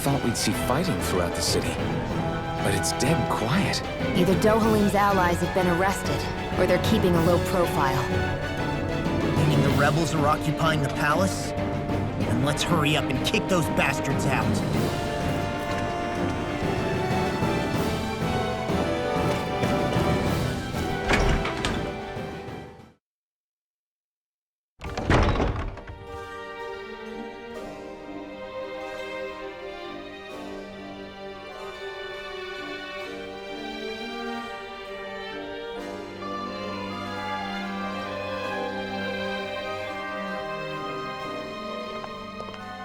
thought we'd see fighting throughout the city. But it's dead quiet. Either Dohalim's allies have been arrested, or they're keeping a low profile. Meaning the rebels are occupying the palace? Then let's hurry up and kick those bastards out.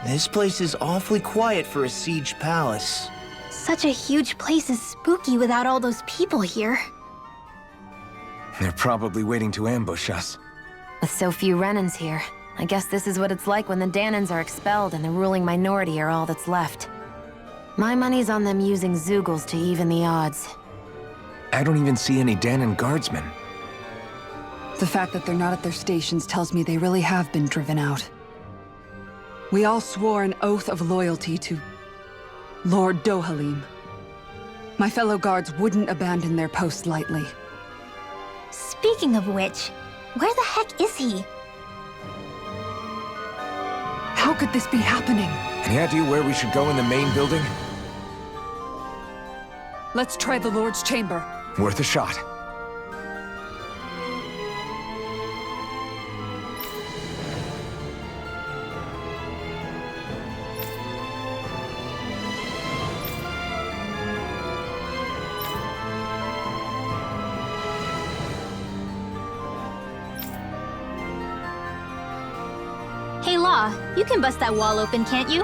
This place is awfully quiet for a siege palace. Such a huge place is spooky without all those people here. They're probably waiting to ambush us. With so few Renans here, I guess this is what it's like when the Dahnans are expelled and the ruling minority are all that's left. My money's on them using Zeugles to even the odds. I don't even see any Dahnan guardsmen. The fact that they're not at their stations tells me they really have been driven out. We all swore an oath of loyalty to Lord Dohalim. My fellow guards wouldn't abandon their post lightly. Speaking of which, where the heck is he? How could this be happening? Any idea where we should go in the main building? Let's try the Lord's chamber. Worth a shot. Hey Law, you can bust that wall open, can't you?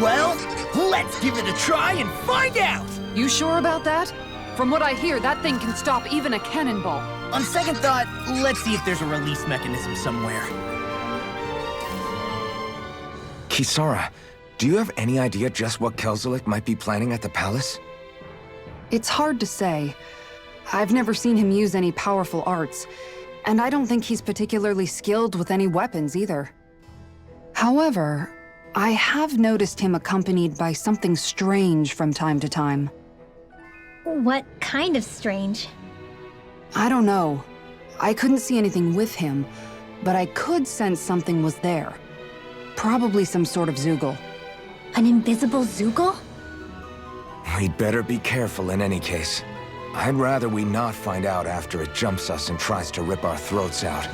Well, let's give it a try and find out! You sure about that? From what I hear, that thing can stop even a cannonball. On second thought, let's see if there's a release mechanism somewhere. Kisara, do you have any idea just what Kelzelik might be planning at the palace? It's hard to say. I've never seen him use any powerful arts, and I don't think he's particularly skilled with any weapons either. However, I have noticed him accompanied by something strange from time to time. What kind of strange? I don't know. I couldn't see anything with him, but I could sense something was there. Probably some sort of Zeugle. An invisible Zeugle? We'd better be careful in any case. I'd rather we not find out after it jumps us and tries to rip our throats out.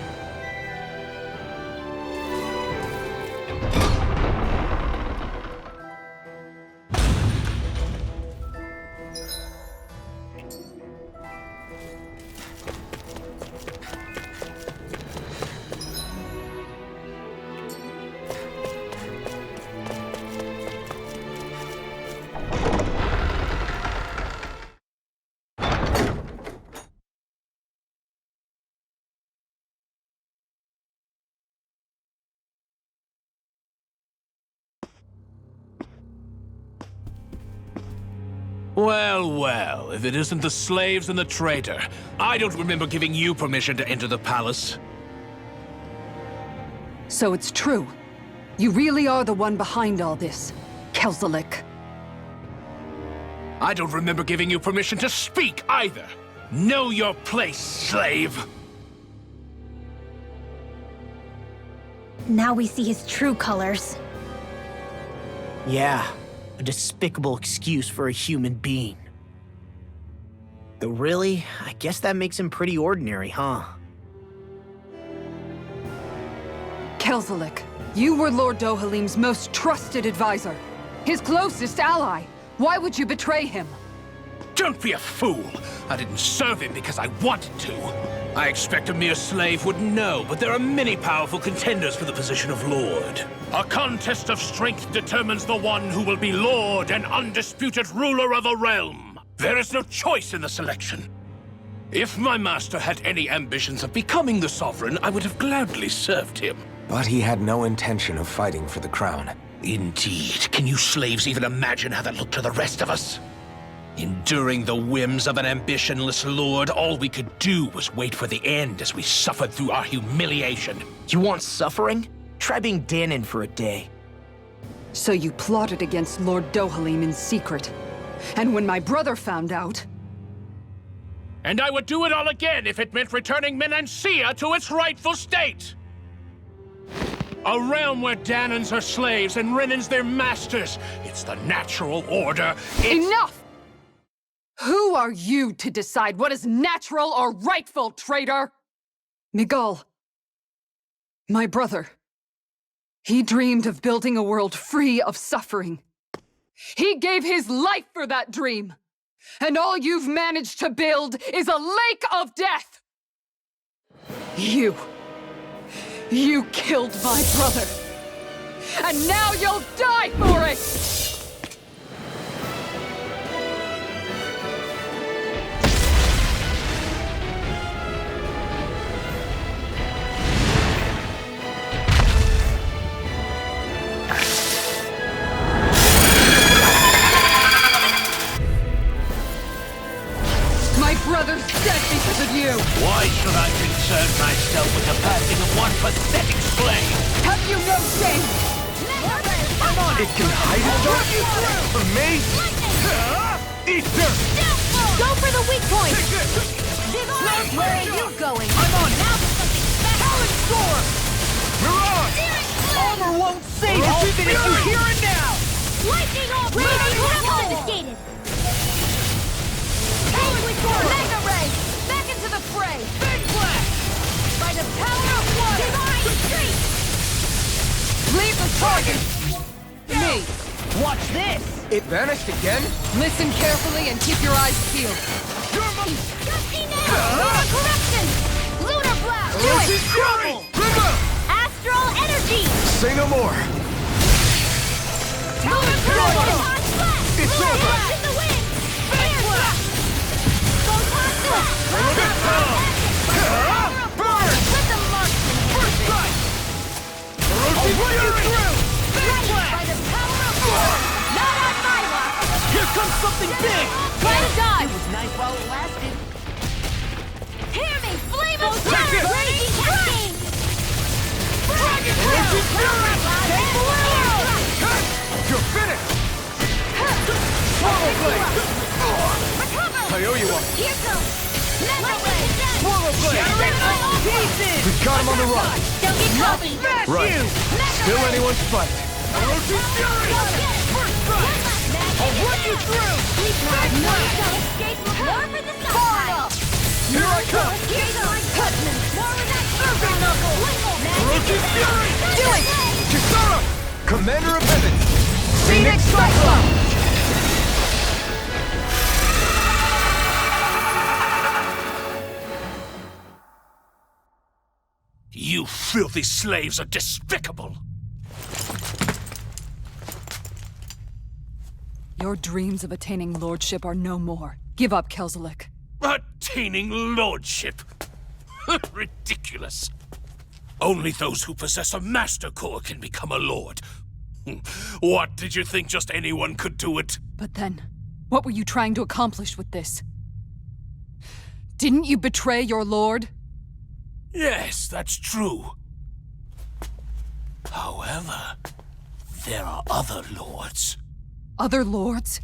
Well, well, if it isn't the slaves and the traitor. I don't remember giving you permission to enter the palace. So it's true. You really are the one behind all this, Kelzelik. I don't remember giving you permission to speak either. Know your place, slave. Now we see his true colors. Yeah, a despicable excuse for a human being. Though really, I guess that makes him pretty ordinary, huh? Kelzelik, you were Lord Dohalim's most trusted advisor. His closest ally. Why would you betray him? Don't be a fool. I didn't serve him because I wanted to. I expect a mere slave wouldn't know, but there are many powerful contenders for the position of Lord. A contest of strength determines the one who will be Lord and undisputed ruler of a realm. There is no choice in the selection. If my master had any ambitions of becoming the sovereign, I would have gladly served him. But he had no intention of fighting for the crown. Indeed. Can you slaves even imagine how that looked to the rest of us? Enduring the whims of an ambitionless lord, all we could do was wait for the end as we suffered through our humiliation. You want suffering? Try being Dahnan for a day. So you plotted against Lord Dohalim in secret. And when my brother found out... And I would do it all again if it meant returning Menancia to its rightful state! A realm where Dahnans are slaves and Renans their masters. It's the natural order. Enough! Who are you to decide what is natural or rightful, traitor? Miguel. My brother. He dreamed of building a world free of suffering. He gave his life for that dream. And all you've managed to build is a lake of death! You killed my brother. And now you'll die for it! Brother's dead because of you! Why should I concern myself with the passing of one pathetic slave? Have you no shame? Come on! It can hide itself from me? Eat dirt! Go for the weak point! Where are you going? I'm on! Now for something special! Talon Storm! Mirage! Armor won't save it, even if you hear it now! Lightning off! Confiscated! Mega Ray! Back into the fray! Big Blast! By the power of water! Divine Street! Leave the target! Me! Watch this! It vanished again? Listen carefully and keep your eyes peeled. Dusty Nail! Corruption! Lunar Blast! Do it! Rima! Astral Energy! Say no more! Lunar Blast! It's over! In the wind! Air Blast! Photon Blast! Burn! With the marksman! First strike! I'll run you through! Big By Blast! the power of water! Not on my watch! Here comes something big! Try to dive! It was nice while it lasted. Hear me! Flame of Take it! terror! Raging Cascade! Dragon Tail! Take the world! You're finished! Swallow Blade! Recover! I owe you one. Here goes! Mega Ray! Swallow Blade! Shatter it all! Pieces! We've got him on the run. Don't get cocky! Smash Right. you! Still anyone's fight. Orochi Fury! First strike! I'll run you through! Big Blast! Escape more for the side! Here I come! Here's my Cutman! More with that Surfing Knuckle! Orochi Fury! Do it! Kisara! Commander of Heavens! Phoenix Cyclone! You filthy slaves are despicable! Your dreams of attaining lordship are no more. Give up, Kelzelik. Attaining lordship! Ridiculous! Only those who possess a master core can become a lord. What, did you think just anyone could do it? But then, what were you trying to accomplish with this? Didn't you betray your lord? Yes, that's true. However, there are other lords. Other lords?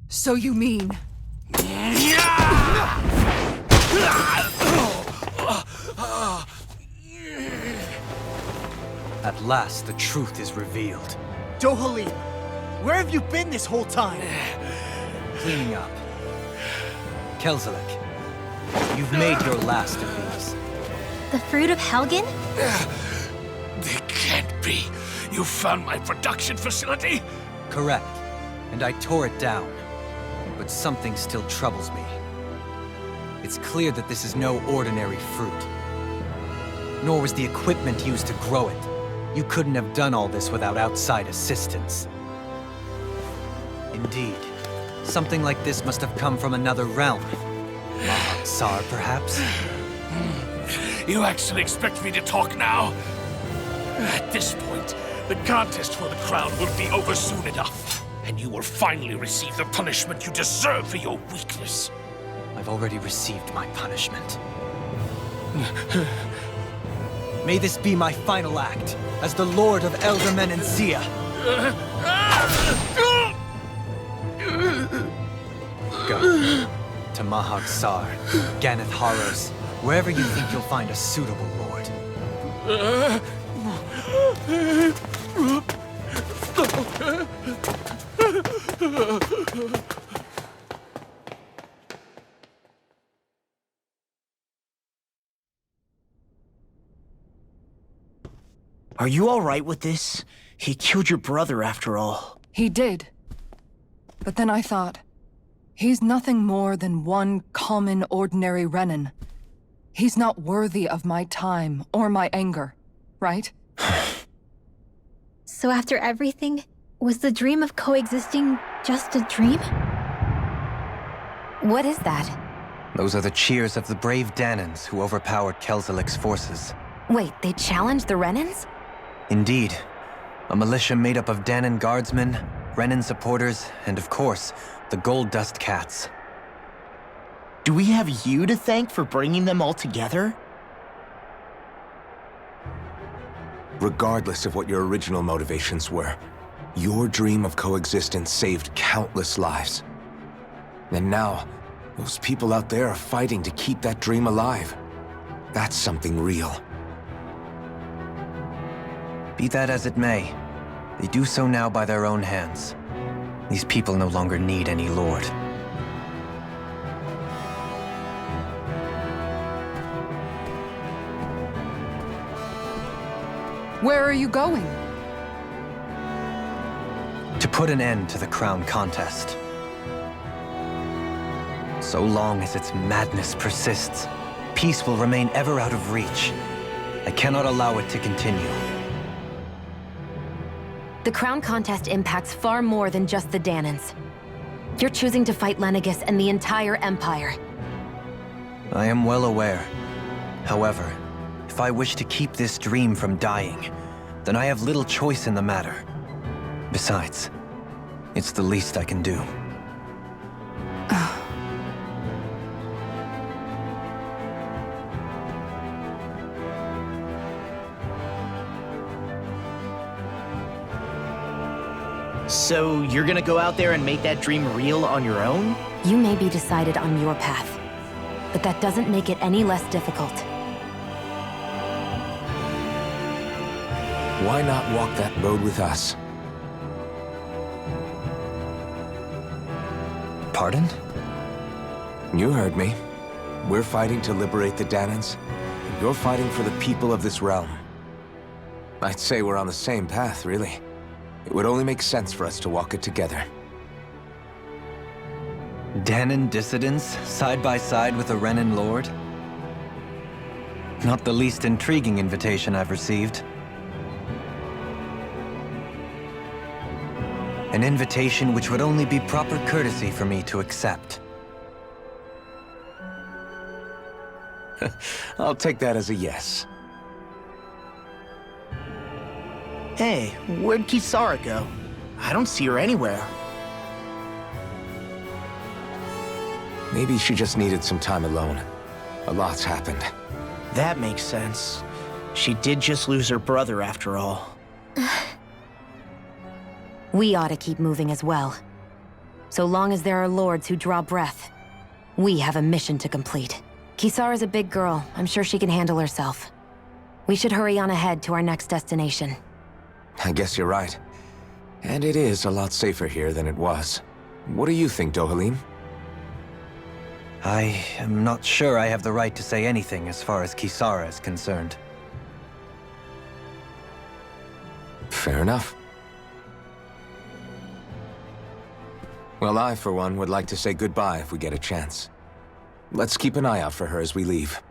So you mean... At last, the truth is revealed. Dohalim, where have you been this whole time? Cleaning up. Kelzelik, you've made your last of these. The fruit of Helgen? They can't be. You found my production facility? Correct. And I tore it down. But something still troubles me. It's clear that this is no ordinary fruit. Nor was the equipment used to grow it. You couldn't have done all this without outside assistance. Indeed. Something like this must have come from another realm. Tsar, perhaps? You actually expect me to talk now? At this point, the contest for the crown will be over soon enough. And you will finally receive the punishment you deserve for your weakness. I've already received my punishment. May this be my final act as the Lord of Elder Menancia. Go. To Mahag Sar, Ganeth Haros, wherever you think you'll find a suitable lord. Are you all right with this? He killed your brother after all. He did. But then I thought, he's nothing more than one common, ordinary Renan. He's not worthy of my time or my anger, right? So after everything, was the dream of coexisting just a dream? What is that? Those are the cheers of the brave Dahnans who overpowered Kelzelik's forces. Wait, they challenged the Renans? Indeed. A militia made up of Dahnan guardsmen, Renan supporters, and of course, the Gold Dust Cats. Do we have you to thank for bringing them all together? Regardless of what your original motivations were, your dream of coexistence saved countless lives. And now, those people out there are fighting to keep that dream alive. That's something real. Be that as it may, they do so now by their own hands. These people no longer need any lord. Where are you going? To put an end to the crown contest. So long as its madness persists, peace will remain ever out of reach. I cannot allow it to continue. The crown contest impacts far more than just the Dahnans. You're choosing to fight Lenegis and the entire Empire. I am well aware. However, if I wish to keep this dream from dying, then I have little choice in the matter. Besides, it's the least I can do. So you're gonna go out there and make that dream real on your own? You may be decided on your path, but that doesn't make it any less difficult. Why not walk that road with us? Pardon? You heard me. We're fighting to liberate the Dahnans, and you're fighting for the people of this realm. I'd say we're on the same path, really. It would only make sense for us to walk it together. Dahnan dissidents, side by side with a Renan lord? Not the least intriguing invitation I've received. An invitation which would only be proper courtesy for me to accept. I'll take that as a yes. Hey, where'd Kisara go? I don't see her anywhere. Maybe she just needed some time alone. A lot's happened. That makes sense. She did just lose her brother after all. We ought to keep moving as well. So long as there are lords who draw breath, we have a mission to complete. Kisara's a big girl. I'm sure she can handle herself. We should hurry on ahead to our next destination. I guess you're right. And it is a lot safer here than it was. What do you think, Dohalim? I am not sure I have the right to say anything as far as Kisara is concerned. Fair enough. Well, I, for one, would like to say goodbye if we get a chance. Let's keep an eye out for her as we leave.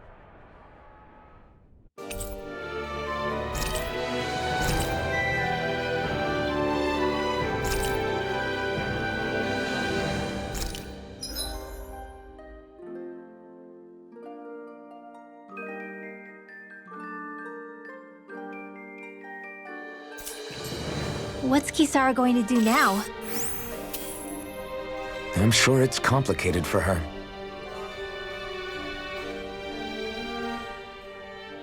What's Kisara going to do now? I'm sure it's complicated for her.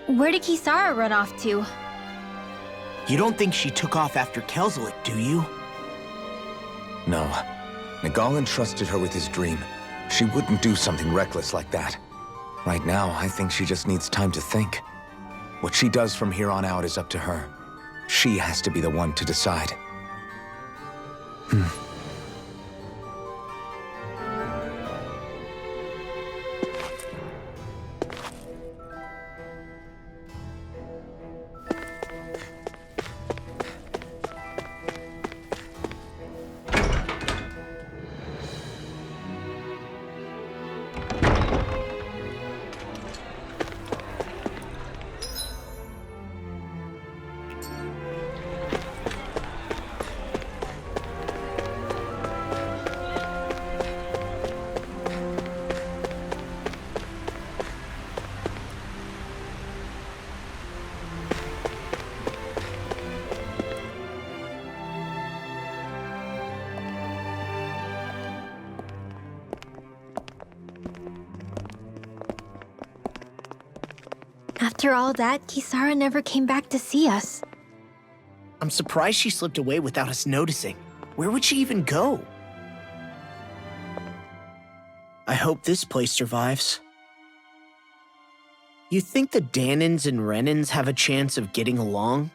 Where did Kisara run off to? You don't think she took off after Kelzelik, do you? No. Nagal entrusted her with his dream. She wouldn't do something reckless like that. Right now, I think she just needs time to think. What she does from here on out is up to her. She has to be the one to decide. After all that, Kisara never came back to see us. I'm surprised she slipped away without us noticing. Where would she even go? I hope this place survives. You think the Dahnans and Renans have a chance of getting along?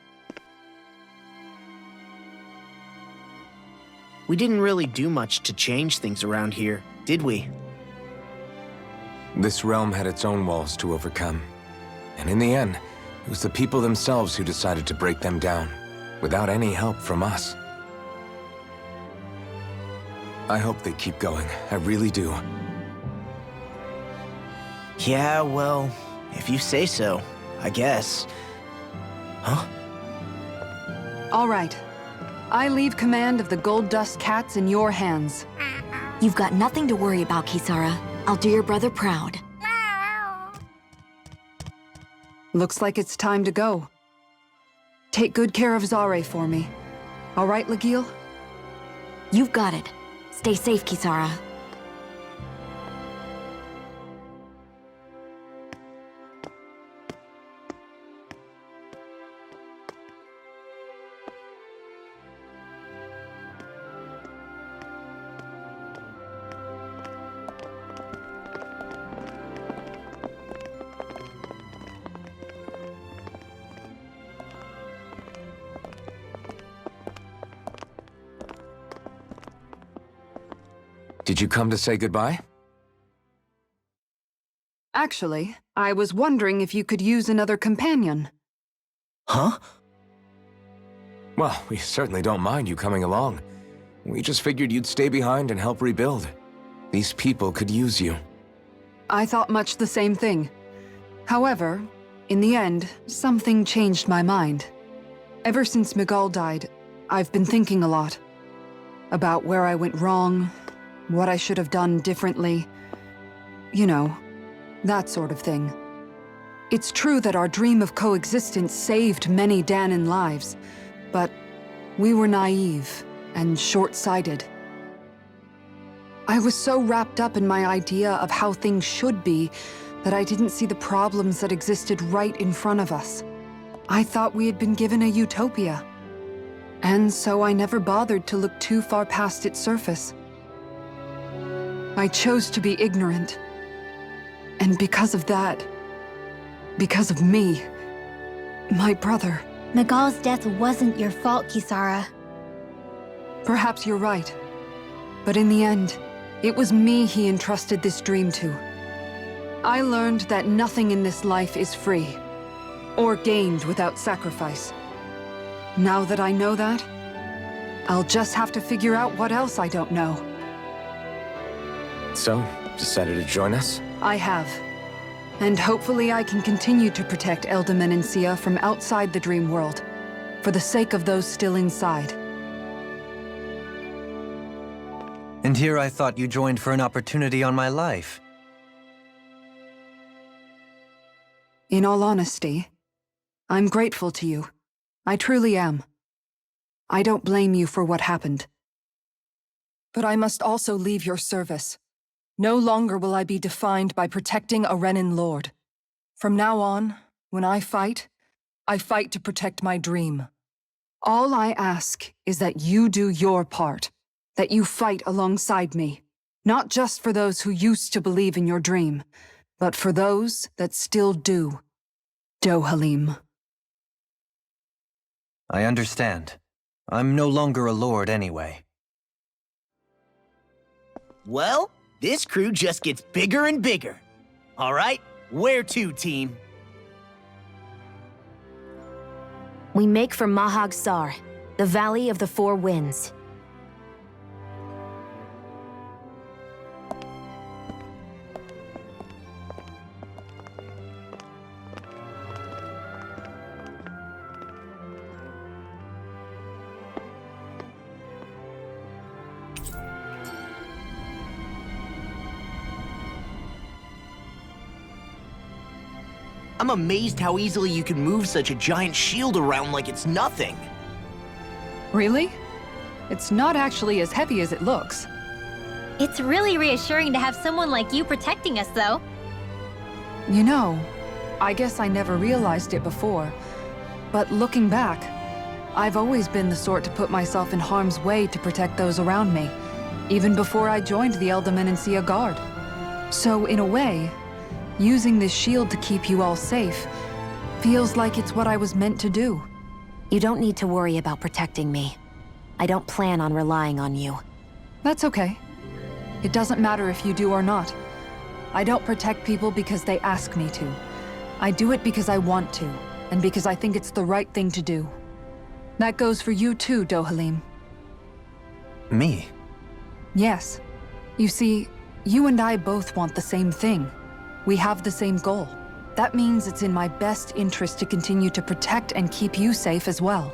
We didn't really do much to change things around here, did we? This realm had its own walls to overcome. And in the end, it was the people themselves who decided to break them down, without any help from us. I hope they keep going. I really do. Yeah, well, if you say so, I guess. Huh? All right. I leave command of the Gold Dust Cats in your hands. You've got nothing to worry about, Kisara. I'll do your brother proud. Looks like it's time to go. Take good care of Zare for me. All right, Legil? You've got it. Stay safe, Kisara. Did you come to say goodbye? Actually, I was wondering if you could use another companion. Huh? Well, we certainly don't mind you coming along. We just figured you'd stay behind and help rebuild. These people could use you. I thought much the same thing. However, in the end, something changed my mind. Ever since Miguel died, I've been thinking a lot. About where I went wrong, what I should have done differently. You know, that sort of thing. It's true that our dream of coexistence saved many Dahnan lives, but we were naive and short-sighted. I was so wrapped up in my idea of how things should be that I didn't see the problems that existed right in front of us. I thought we had been given a utopia. And so I never bothered to look too far past its surface. I chose to be ignorant. And because of that, because of me, my brother... Nagal's death wasn't your fault, Kisara. Perhaps you're right. But in the end, it was me he entrusted this dream to. I learned that nothing in this life is free, or gained without sacrifice. Now that I know that, I'll just have to figure out what else I don't know. So, decided to join us? I have. And hopefully I can continue to protect Eldaman and Sia from outside the dream world, for the sake of those still inside. And here I thought you joined for an opportunity on my life. In all honesty, I'm grateful to you. I truly am. I don't blame you for what happened. But I must also leave your service. No longer will I be defined by protecting a Renan lord. From now on, when I fight to protect my dream. All I ask is that you do your part, that you fight alongside me, not just for those who used to believe in your dream, but for those that still do. Dohalim. I understand. I'm no longer a lord anyway. Well, this crew just gets bigger and bigger. All right, where to, team? We make for Mahag Sar, the Valley of the Four Winds. I'm amazed how easily you can move such a giant shield around like it's nothing. Really? It's not actually as heavy as it looks. It's really reassuring to have someone like you protecting us, though. You know, I guess I never realized it before, but looking back, I've always been the sort to put myself in harm's way to protect those around me, even before I joined the Elderman and Sea Guard. So in a way, using this shield to keep you all safe feels like it's what I was meant to do. You don't need to worry about protecting me. I don't plan on relying on you. That's okay. It doesn't matter if you do or not. I don't protect people because they ask me to. I do it because I want to, and because I think it's the right thing to do. That goes for you too, Dohalim. Me? Yes. You see, you and I both want the same thing. We have the same goal. That means it's in my best interest to continue to protect and keep you safe as well.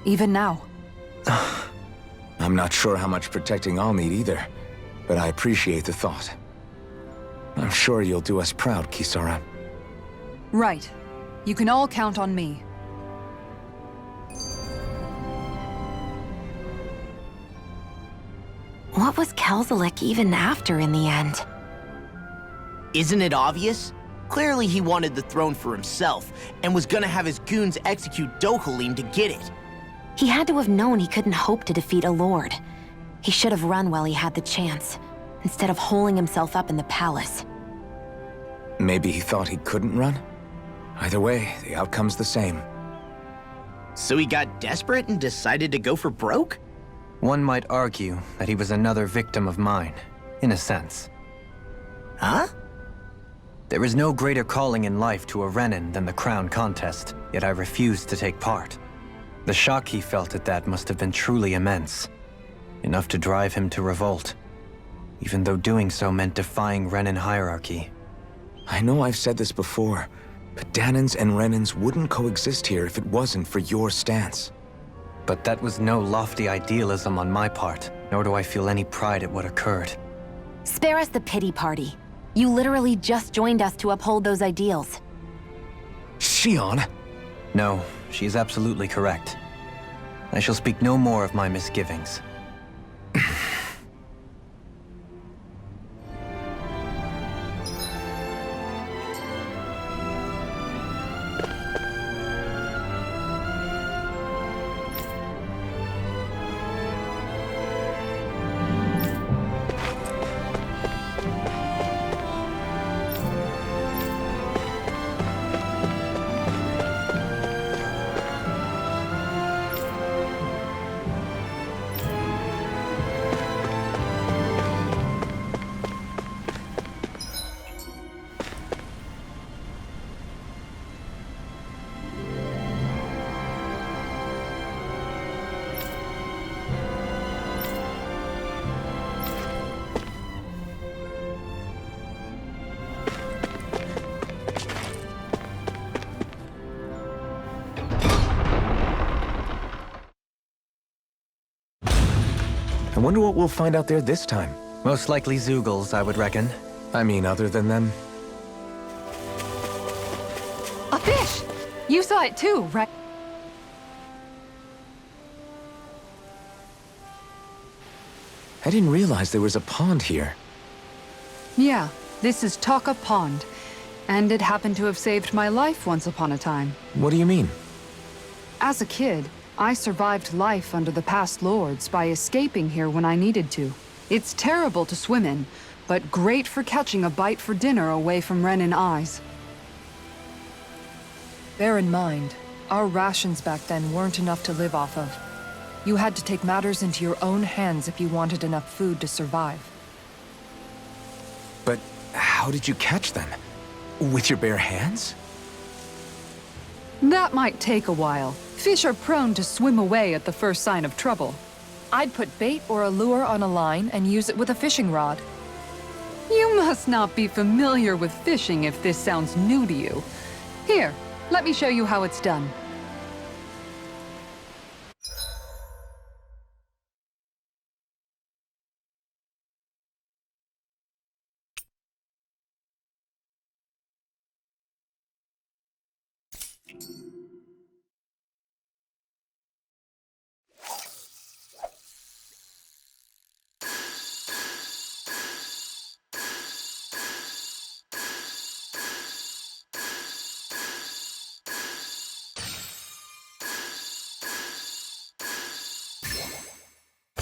Even now. I'm not sure how much protecting I'll need either, but I appreciate the thought. I'm sure you'll do us proud, Kisara. Right. You can all count on me. What was Kelzelik even after in the end? Isn't it obvious? Clearly he wanted the throne for himself, and was gonna have his goons execute Dohalim to get it. He had to have known he couldn't hope to defeat a lord. He should have run while he had the chance, instead of holding himself up in the palace. Maybe he thought he couldn't run? Either way, the outcome's the same. So he got desperate and decided to go for broke? One might argue that he was another victim of mine, in a sense. Huh? There is no greater calling in life to a Renan than the crown contest, yet I refused to take part. The shock he felt at that must have been truly immense. Enough to drive him to revolt, even though doing so meant defying Renan hierarchy. I know I've said this before, but Dahnans and Renans wouldn't coexist here if it wasn't for your stance. But that was no lofty idealism on my part, nor do I feel any pride at what occurred. Spare us the pity party. You literally just joined us to uphold those ideals. Shion! No, she is absolutely correct. I shall speak no more of my misgivings. I wonder what we'll find out there this time. Most likely Zeugles, I would reckon. I mean, other than them. A fish! You saw it too, right? I didn't realize there was a pond here. Yeah, this is Taka Pond. And it happened to have saved my life once upon a time. What do you mean? As a kid, I survived life under the past lords by escaping here when I needed to. It's terrible to swim in, but great for catching a bite for dinner away from Renan eyes. Bear in mind, our rations back then weren't enough to live off of. You had to take matters into your own hands if you wanted enough food to survive. But how did you catch them? With your bare hands? That might take a while. Fish are prone to swim away at the first sign of trouble. I'd put bait or a lure on a line and use it with a fishing rod. You must not be familiar with fishing if this sounds new to you. Here, let me show you how it's done.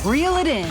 Reel it in.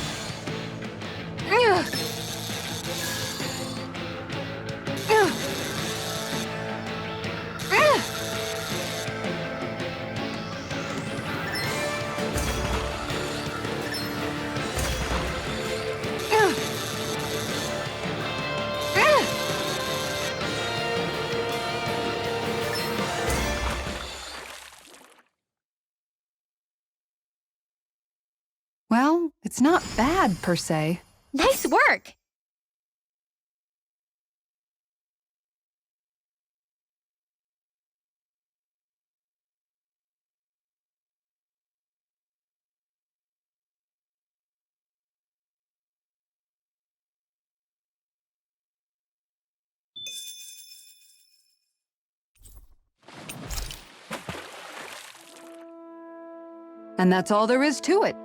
Well, it's not bad, per se. Nice work! And that's all there is to it.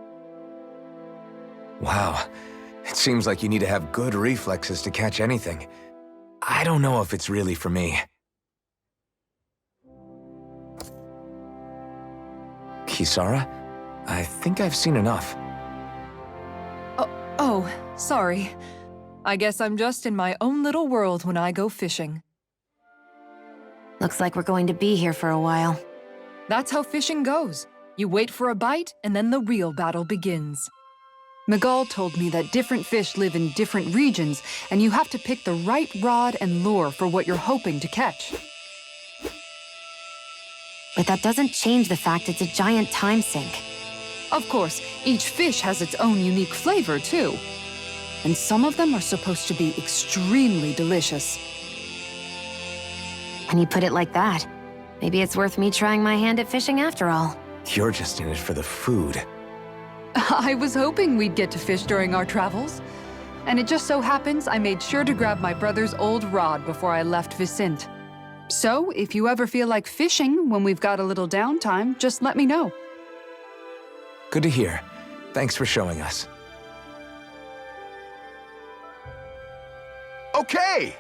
Wow. It seems like you need to have good reflexes to catch anything. I don't know if it's really for me. Kisara? I think I've seen enough. Oh, sorry. I guess I'm just in my own little world when I go fishing. Looks like we're going to be here for a while. That's how fishing goes. You wait for a bite, and then the real battle begins. Miguel told me that different fish live in different regions, and you have to pick the right rod and lure for what you're hoping to catch. But that doesn't change the fact it's a giant time sink. Of course, each fish has its own unique flavor, too. And some of them are supposed to be extremely delicious. When you put it like that, maybe it's worth me trying my hand at fishing after all. You're just in it for the food. I was hoping we'd get to fish during our travels. And it just so happens I made sure to grab my brother's old rod before I left Vicente. So, if you ever feel like fishing when we've got a little downtime, just let me know. Good to hear. Thanks for showing us. Okay!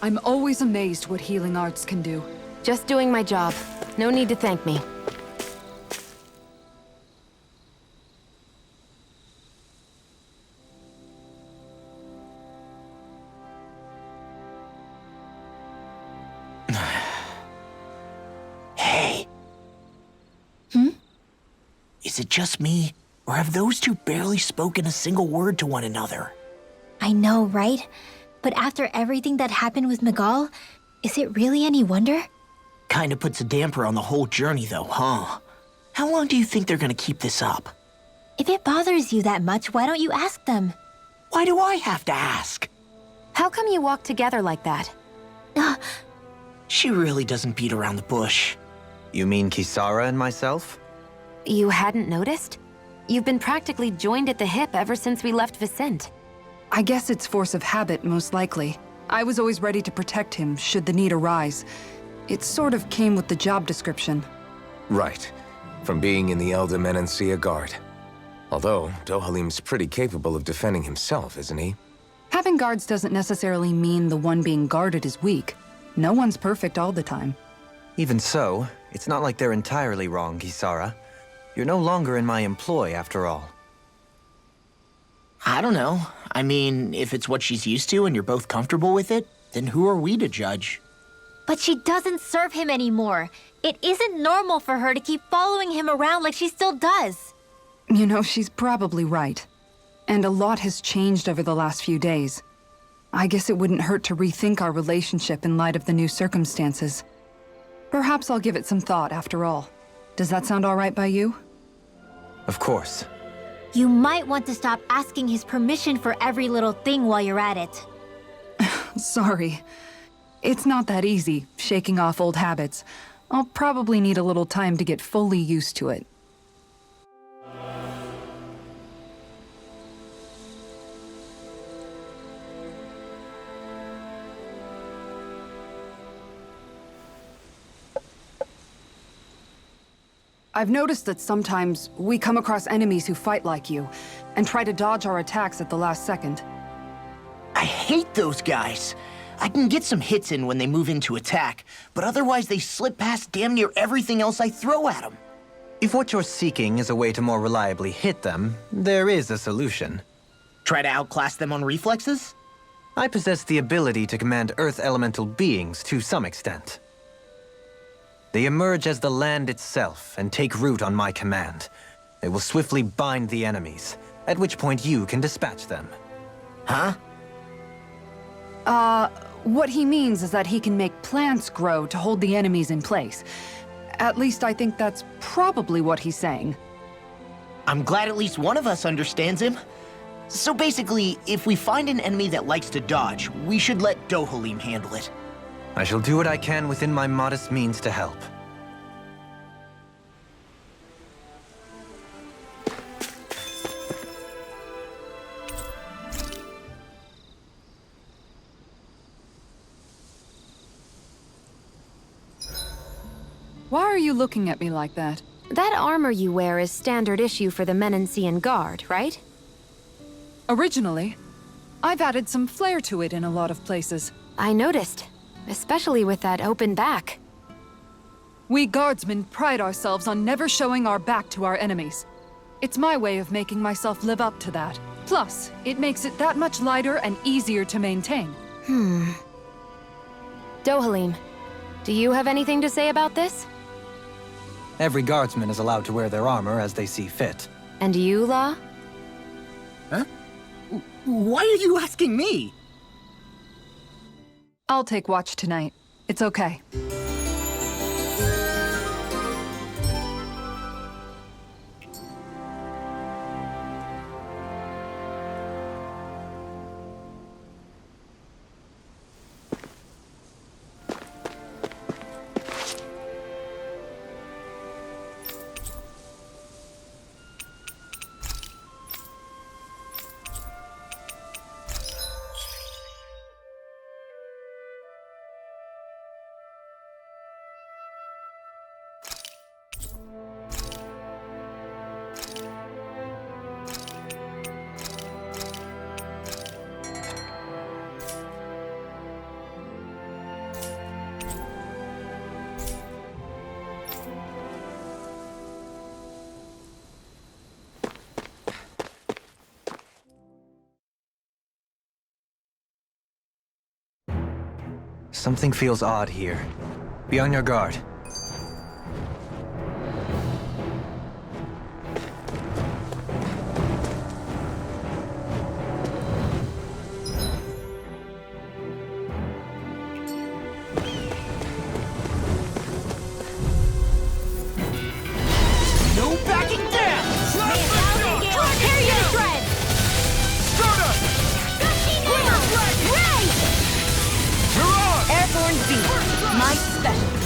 I'm always amazed what healing arts can do. Just doing my job. No need to thank me. Is it just me? Or have those two barely spoken a single word to one another? I know, right? But after everything that happened with Miguel, is it really any wonder? Kinda puts a damper on the whole journey though, huh? How long do you think they're gonna keep this up? If it bothers you that much, why don't you ask them? Why do I have to ask? How come you walk together like that? She really doesn't beat around the bush. You mean Kisara and myself? You hadn't noticed? You've been practically joined at the hip ever since we left Vicente. I guess it's force of habit, most likely. I was always ready to protect him, should the need arise. It sort of came with the job description. Right. From being in the Elder Menancia Guard. Although, Dohalim's pretty capable of defending himself, isn't he? Having guards doesn't necessarily mean the one being guarded is weak. No one's perfect all the time. Even so, it's not like they're entirely wrong, Kisara. You're no longer in my employ, after all. I don't know. I mean, if it's what she's used to and you're both comfortable with it, then who are we to judge? But she doesn't serve him anymore. It isn't normal for her to keep following him around like she still does. You know, she's probably right. And a lot has changed over the last few days. I guess it wouldn't hurt to rethink our relationship in light of the new circumstances. Perhaps I'll give it some thought after all. Does that sound all right by you? Of course. You might want to stop asking his permission for every little thing while you're at it. Sorry. It's not that easy, shaking off old habits. I'll probably need a little time to get fully used to it. I've noticed that sometimes we come across enemies who fight like you, and try to dodge our attacks at the last second. I hate those guys. I can get some hits in when they move into attack, but otherwise they slip past damn near everything else I throw at them. If what you're seeking is a way to more reliably hit them, there is a solution. Try to outclass them on reflexes? I possess the ability to command Earth elemental beings to some extent. They emerge as the land itself and take root on my command. They will swiftly bind the enemies, at which point you can dispatch them. Huh? What he means is that he can make plants grow to hold the enemies in place. At least I think that's probably what he's saying. I'm glad at least one of us understands him. So basically, if we find an enemy that likes to dodge, we should let Dohalim handle it. I shall do what I can within my modest means to help. Why are you looking at me like that? That armor you wear is standard issue for the Menancian Guard, right? Originally, I've added some flair to it in a lot of places. I noticed, especially with that open back. We guardsmen pride ourselves on never showing our back to our enemies. It's my way of making myself live up to that. Plus, it makes it that much lighter and easier to maintain. Dohalim, do you have anything to say about this? Every guardsman is allowed to wear their armor as they see fit. And you, Law? Huh? Why are you asking me? I'll take watch tonight. It's okay. Something feels odd here. Be on your guard.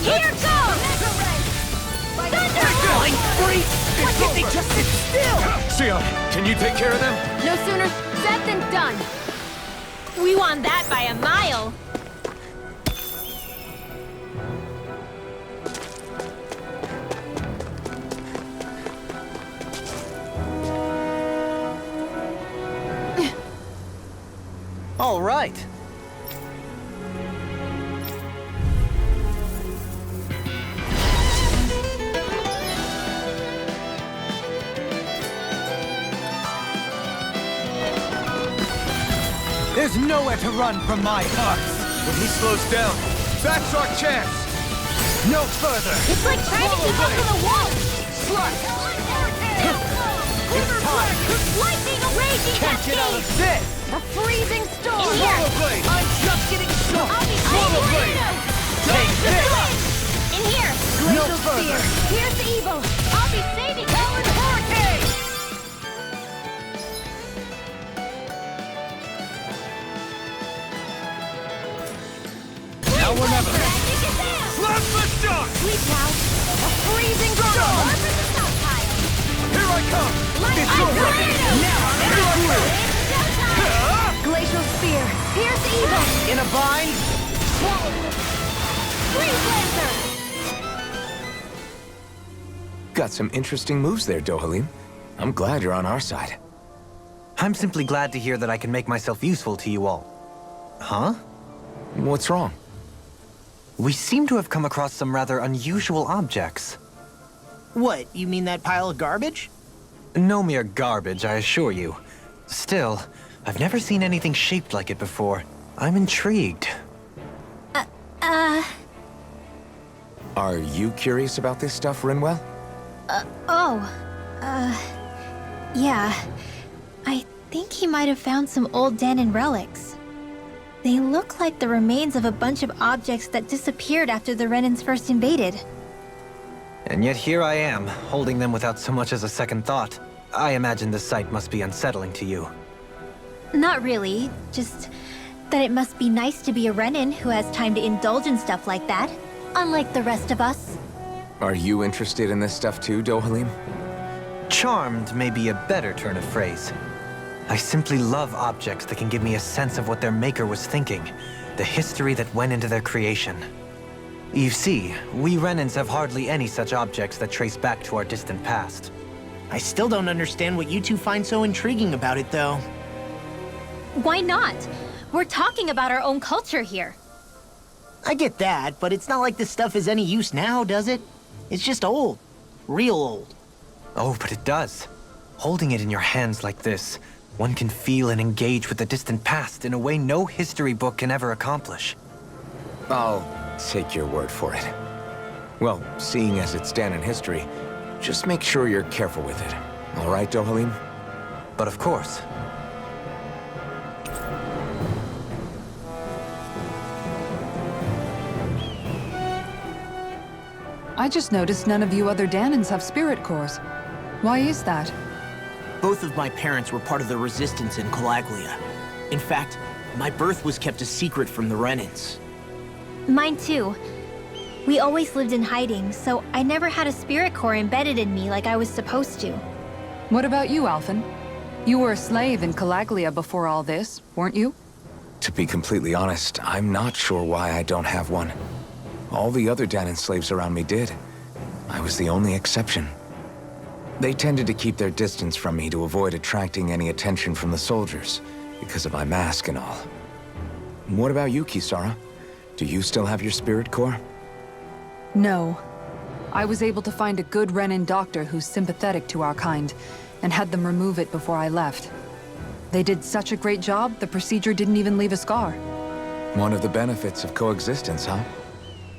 Here goes! Thunder! Mind freak! Why can't they just sit still? Sion, can you take care of them? No sooner said than done. We won that by a mile. All right. There's nowhere to run from my heart. When he slows down, that's our chance! No further. It's like trying to keep up with a wall. It's time. Lightning, a raging Can't get out of cascade. this. A freezing storm! In here. Blade. I'm just getting shook. I'll be Blade. Take this. In here. No Glacial further. Spear. Here's the evil! I'll be saving Helen Hurricane. Now or never. Magic is down. Let the dark. Sleep now! A freezing storm! Over the south pile. Here I come. Lightning, It's over. tornado. Now I'm through. It's showtime. Glacial Spear! Here's the evil! In a bind. Freeze Lancer. Got some interesting moves there, Dohalim. I'm glad you're on our side. I'm simply glad to hear that I can make myself useful to you all. Huh? What's wrong? We seem to have come across some rather unusual objects. What, you mean that pile of garbage? No mere garbage, I assure you. Still, I've never seen anything shaped like it before. I'm intrigued. Are you curious about this stuff, Rinwell? Yeah. I think he might have found some old Dahnan relics. They look like the remains of a bunch of objects that disappeared after the Renans first invaded. And yet here I am, holding them without so much as a second thought. I imagine the sight must be unsettling to you. Not really, just that it must be nice to be a Renan who has time to indulge in stuff like that, unlike the rest of us. Are you interested in this stuff too, Dohalim? Charmed may be a better turn of phrase. I simply love objects that can give me a sense of what their maker was thinking, the history that went into their creation. You see, we Renans have hardly any such objects that trace back to our distant past. I still don't understand what you two find so intriguing about it, though. Why not? We're talking about our own culture here. I get that, but it's not like this stuff is any use now, does it? It's just old. Real old. Oh, but it does. Holding it in your hands like this, one can feel and engage with the distant past in a way no history book can ever accomplish. I'll take your word for it. Well, seeing as it's Dahnan history, just make sure you're careful with it. All right, Dohalim? But of course. I just noticed none of you other Dahnans have spirit cores. Why is that? Both of my parents were part of the resistance in Calaglia. In fact, my birth was kept a secret from the Renans. Mine too. We always lived in hiding, so I never had a spirit core embedded in me like I was supposed to. What about you, Alphen? You were a slave in Calaglia before all this, weren't you? To be completely honest, I'm not sure why I don't have one. All the other Dahnan slaves around me did. I was the only exception. They tended to keep their distance from me to avoid attracting any attention from the soldiers, because of my mask and all. What about you, Kisara? Do you still have your spirit core? No. I was able to find a good Renan doctor who's sympathetic to our kind, and had them remove it before I left. They did such a great job, the procedure didn't even leave a scar. One of the benefits of coexistence, huh?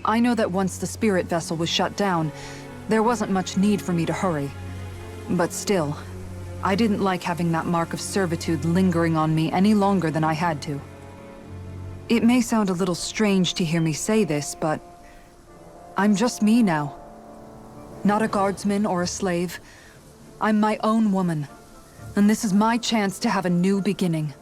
I know that once the spirit vessel was shut down, there wasn't much need for me to hurry. But still, I didn't like having that mark of servitude lingering on me any longer than I had to. It may sound a little strange to hear me say this, but I'm just me now. Not a guardsman or a slave. I'm my own woman, and this is my chance to have a new beginning.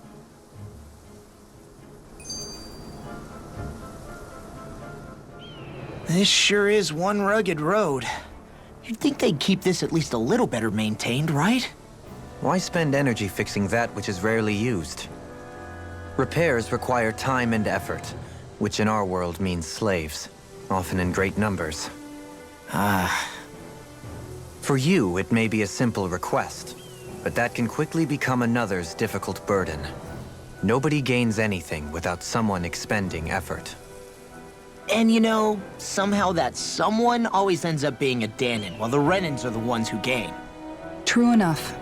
This sure is one rugged road. You'd think they'd keep this at least a little better maintained, right? Why spend energy fixing that which is rarely used? Repairs require time and effort, which in our world means slaves, often in great numbers. For you, it may be a simple request, but that can quickly become another's difficult burden. Nobody gains anything without someone expending effort. And you know, somehow that someone always ends up being a Dahnan, while the Renans are the ones who gain. True enough.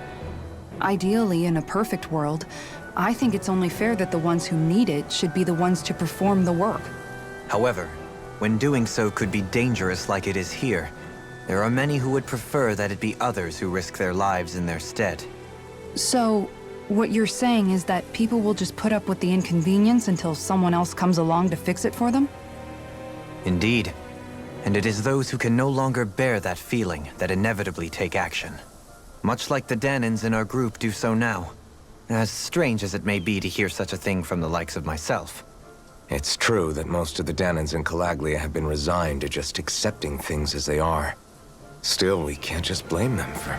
Ideally, in a perfect world, I think it's only fair that the ones who need it should be the ones to perform the work. However, when doing so could be dangerous like it is here, there are many who would prefer that it be others who risk their lives in their stead. So, what you're saying is that people will just put up with the inconvenience until someone else comes along to fix it for them? Indeed. And it is those who can no longer bear that feeling that inevitably take action. Much like the Dahnans in our group do so now. As strange as it may be to hear such a thing from the likes of myself. It's true that most of the Dahnans in Calaglia have been resigned to just accepting things as they are. Still, we can't just blame them for...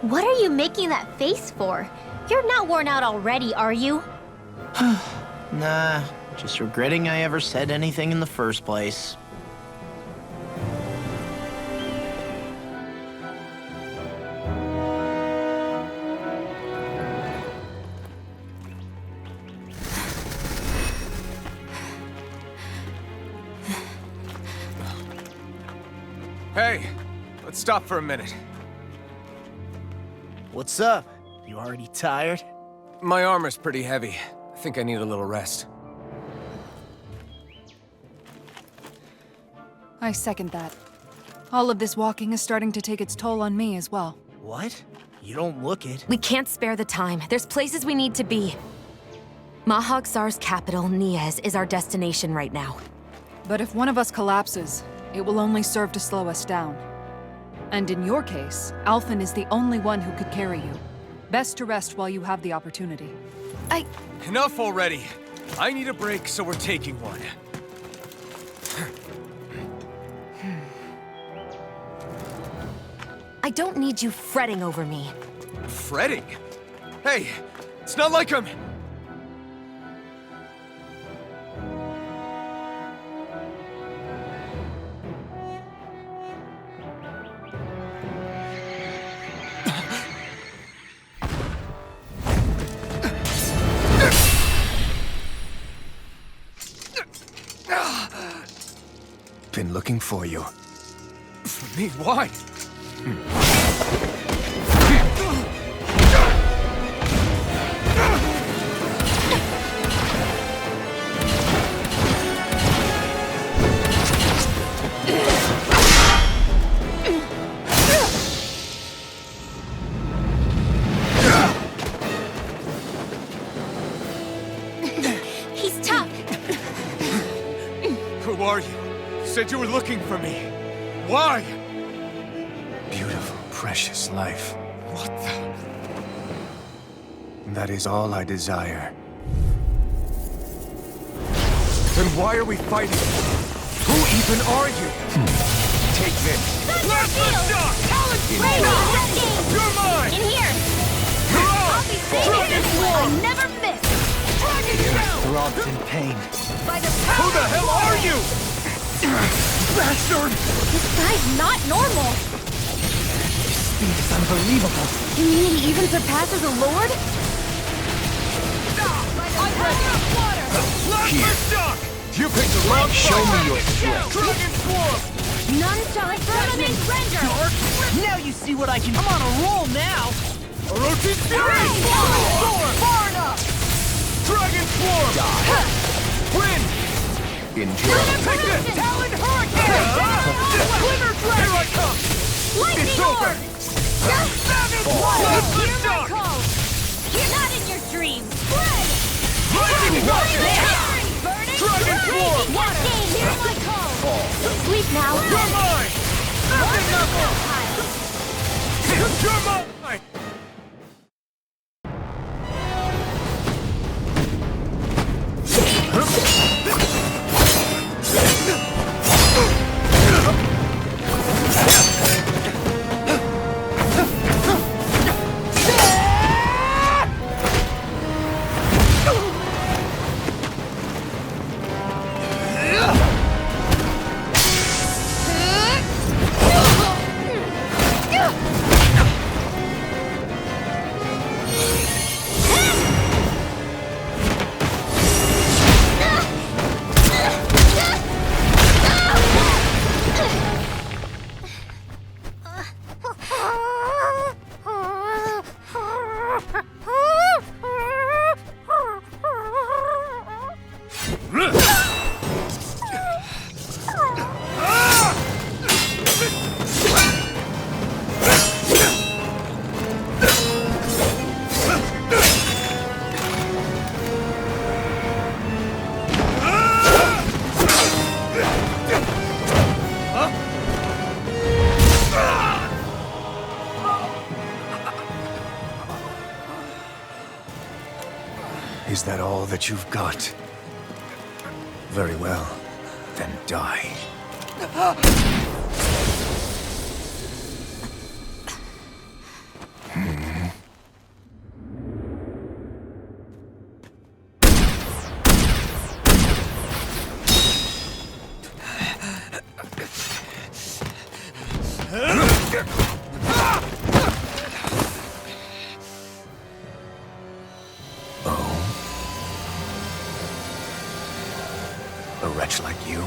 What are you making that face for? You're not worn out already, are you? Nah, just regretting I ever said anything in the first place. Hey, let's stop for a minute. What's up? You already tired? My armor's pretty heavy. I think I need a little rest. I second that. All of this walking is starting to take its toll on me as well. What? You don't look it. We can't spare the time. There's places we need to be. Mahag Sar's capital, Niez, is our destination right now. But if one of us collapses, it will only serve to slow us down. And in your case, Alphen is the only one who could carry you. Best to rest while you have the opportunity. Enough already! I need a break, so we're taking one. I don't need you fretting over me. Fretting? Hey, it's not like I'm... Been looking for you. For me? Why? He's tough. Who are you? Said you were looking for me. Why? Beautiful, precious life. What the... That is all I desire. Then why are we fighting? Who even are you? Take this. You're mine! In here! You're on! I'll be saving this one! I never miss! Throbs in pain. Who the hell are you? Bastard! This guy's not normal! Speed is unbelievable. You mean he even surpasses a lord? You picked the wrong Show me your strength. Dragon Swarm! None shall permanent render! Now you see what I can... I'm on a roll now! Orochi's Fury! Far enough! Dragon Swarm! Win! Enjoy. Take this! Talon Hurricane! Glitter Dragon! Here I come! Lightning It's over! orb! Savage Here Blast! I come! You're not in your dreams! Lightning Rocket! Burning Dragon Swarm! Here I come! Sleep now. You're mine! You're mine! that all that you've got? Very well. Then die. A wretch like you?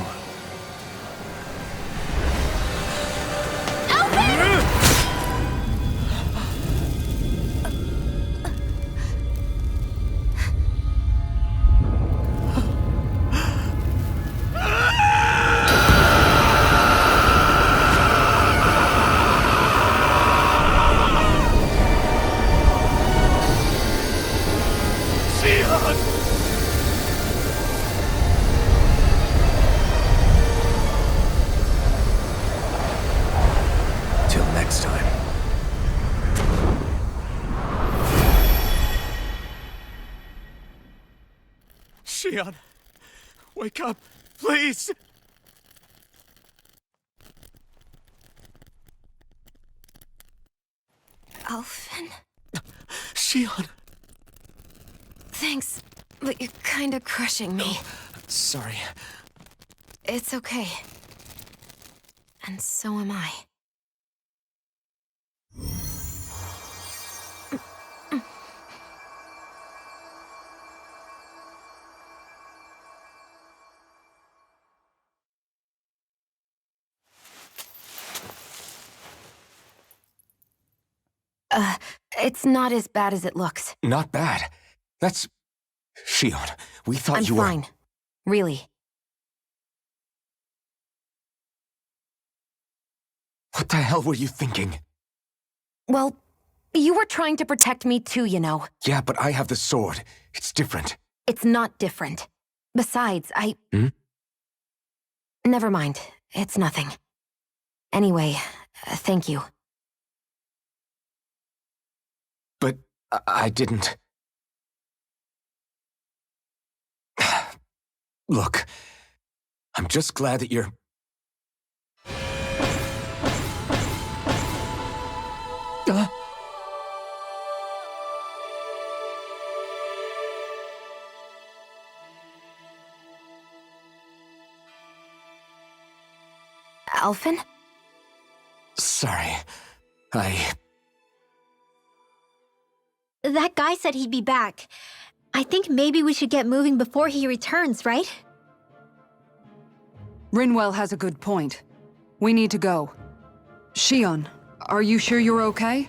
Till next time. Shion, wake up, please! Alphen? Shion! Thanks, but you're kinda crushing me. Sorry. It's okay. And so am I. It's not as bad as it looks. Not bad. That's... Shion, we thought I'm you were... fine. Really. What the hell were you thinking? Well, you were trying to protect me too, you know. Yeah, but I have the sword. It's different. It's not different. Besides, Never mind. It's nothing. Anyway, thank you. But I didn't... Look, I'm just glad that you're... Alphen? Sorry. That guy said he'd be back. I think maybe we should get moving before he returns, right? Rinwell has a good point. We need to go. Shion, are you sure you're okay?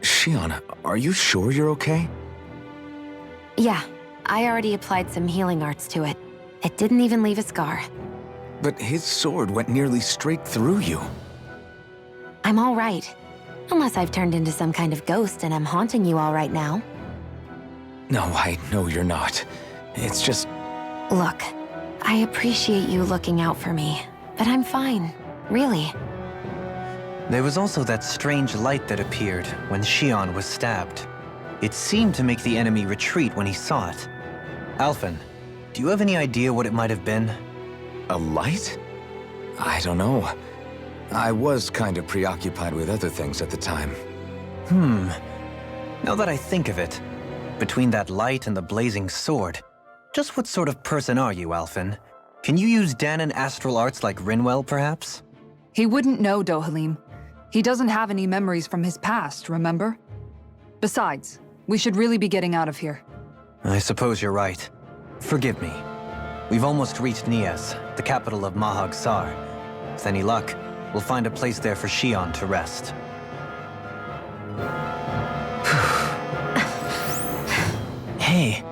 Shion, are you sure you're okay? Yeah, I already applied some healing arts to it. It didn't even leave a scar. But his sword went nearly straight through you. I'm all right. Unless I've turned into some kind of ghost and I'm haunting you all right now. No, I know you're not. It's just... Look, I appreciate you looking out for me, but I'm fine. Really. There was also that strange light that appeared when Shion was stabbed. It seemed to make the enemy retreat when he saw it. Alphen, do you have any idea what it might have been? A light? I don't know. I was kind of preoccupied with other things at the time. Now that I think of it, between that light and the blazing sword, just what sort of person are you, Alphen? Can you use Dahnan astral arts like Rinwell, perhaps? He wouldn't know, Dohalim. He doesn't have any memories from his past, remember? Besides, we should really be getting out of here. I suppose you're right. Forgive me. We've almost reached Nias, the capital of Mahag Sar. With any luck, we'll find a place there for Shion to rest. Hey,